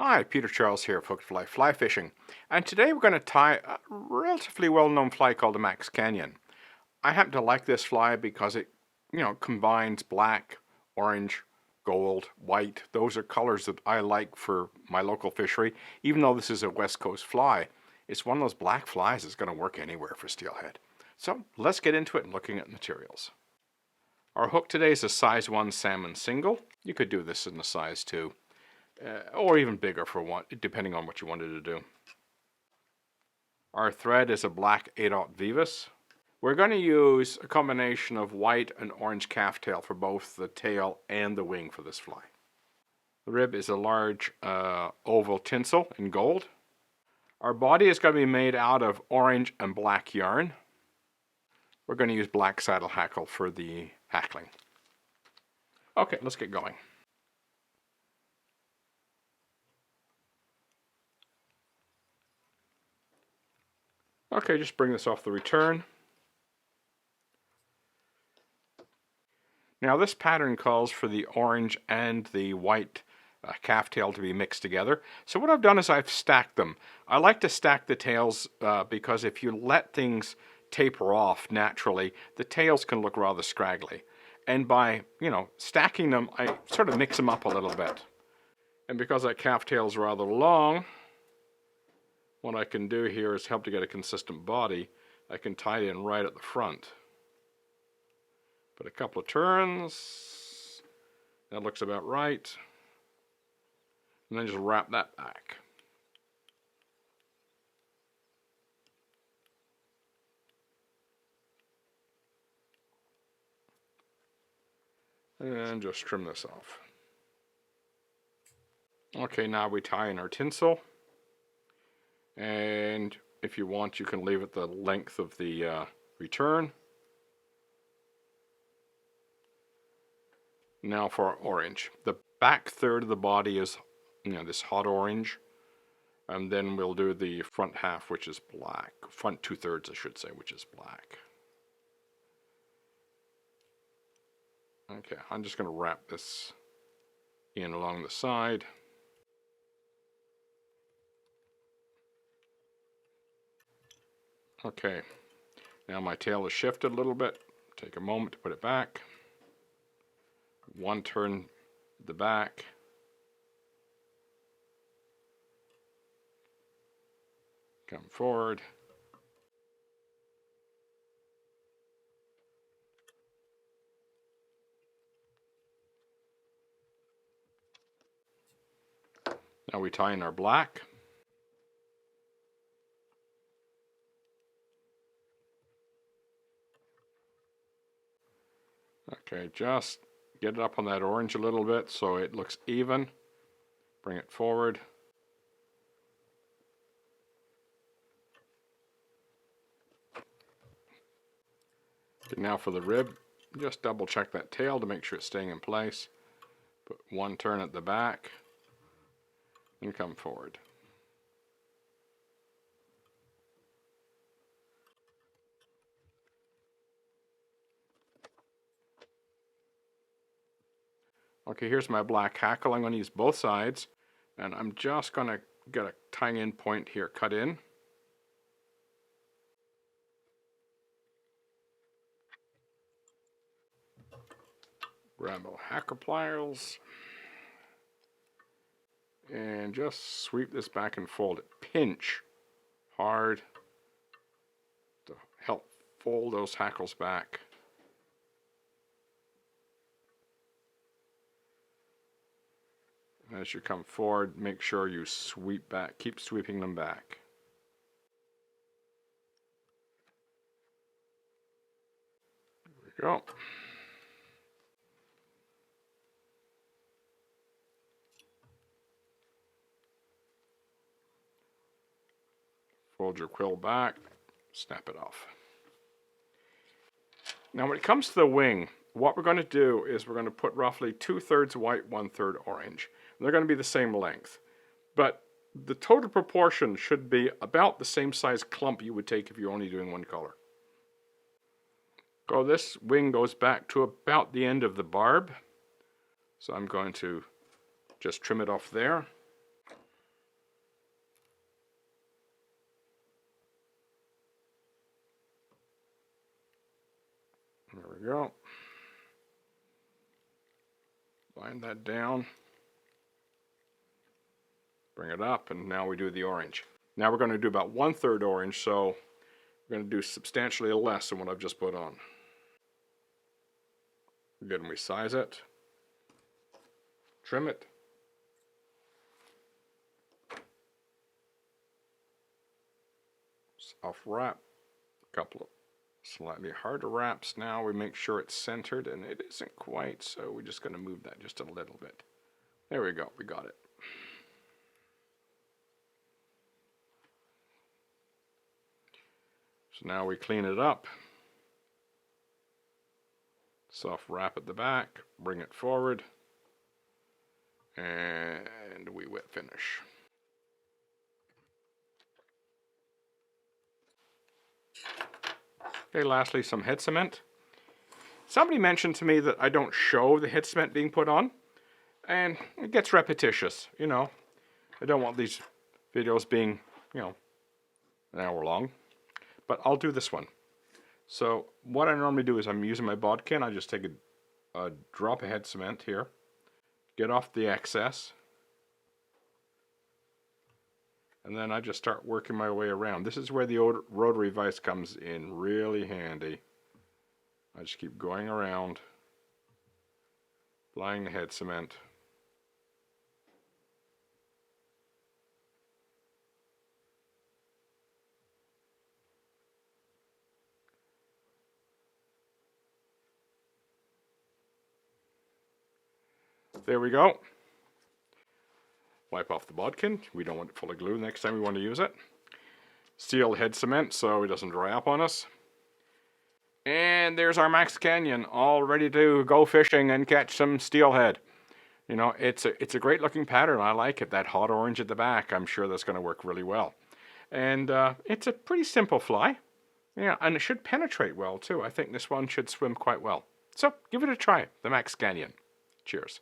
Hi, Peter Charles here of Hooked Fly Fly Fishing, and today we're going to tie a relatively well-known fly called the Max Canyon. I happen to like this fly because it, combines black, orange, gold, white. Those are colors that I like for my local fishery. Even though this is a West Coast fly, it's one of those black flies that's going to work anywhere for steelhead. So let's get into it and looking at materials. Our hook today is a size 1 salmon single. You could do this in a size 2. Or even bigger for one, depending on what you wanted to do. Our thread is a black 8/0 Veevus. We're going to use a combination of white and orange calftail for both the tail and the wing for this fly. The rib is a large oval tinsel in gold. Our body is going to be made out of orange and black yarn. We're going to use black saddle hackle for the hackling. Okay, let's get going. Okay, just bring this off the return. Now this pattern calls for the orange and the white calftail to be mixed together. So what I've done is I've stacked them. I like to stack the tails because if you let things taper off naturally, the tails can look rather scraggly. And by, stacking them, I sort of mix them up a little bit. And because that calftail is rather long, what I can do here is help to get a consistent body. I can tie it in right at the front. Put a couple of turns. That looks about right. And then just wrap that back. And just trim this off. Okay, now we tie in our tinsel. And if you want, you can leave it the length of the return. Now for our orange. The back third of the body is, this hot orange. And then we'll do the front half, which is black. Front 2/3, I should say, which is black. Okay, I'm just going to wrap this in along the side. Okay, now my tail is shifted a little bit. Take a moment to put it back. One turn the back. Come forward. Now we tie in our black. Okay, just get it up on that orange a little bit so it looks even. Bring it forward. Okay, now for the rib, just double check that tail to make sure it's staying in place. Put one turn at the back and come forward. Okay, here's my black hackle. I'm going to use both sides, and I'm just going to get a tying in point here cut in. Grab our hacker pliers and just sweep this back and fold it. Pinch hard to help fold those hackles back. As you come forward, make sure you sweep back, keep sweeping them back. There we go. Fold your quill back, snap it off. Now when it comes to the wing, what we're going to do is we're going to put roughly 2/3 white, 1/3 orange. They're going to be the same length, but the total proportion should be about the same size clump you would take if you're only doing one color. So this wing goes back to about the end of the barb, so I'm going to just trim it off there. go. Line that down. Bring it up, and now we do the orange. Now we're going to do about 1/3 orange, so we're going to do substantially less than what I've just put on. Again, we size it, trim it, soft wrap, a couple of slightly harder wraps. Now we make sure it's centered, and it isn't quite, so we're just going to move that just a little bit. There we go, we got it. So now we clean it up. Soft wrap at the back, bring it forward, and we wet finish. Okay, lastly, some head cement. Somebody mentioned to me that I don't show the head cement being put on, and it gets repetitious, you know. I don't want these videos being, you know, an hour long, but I'll do this one. So what I normally do is I'm using my bodkin. I just take a drop of head cement here, get off the excess, and then I just start working my way around. This is where the rotary vise comes in really handy. I just keep going around, applying the head cement. There we go. Wipe off the bodkin. We don't want it full of glue next time we want to use it. Seal head cement so it doesn't dry up on us. And there's our Max Canyon, all ready to go fishing and catch some steelhead. You know, it's a great looking pattern. I like it. That hot orange at the back, I'm sure that's going to work really well. And it's a pretty simple fly. Yeah, and it should penetrate well too. I think this one should swim quite well. So give it a try, the Max Canyon. Cheers.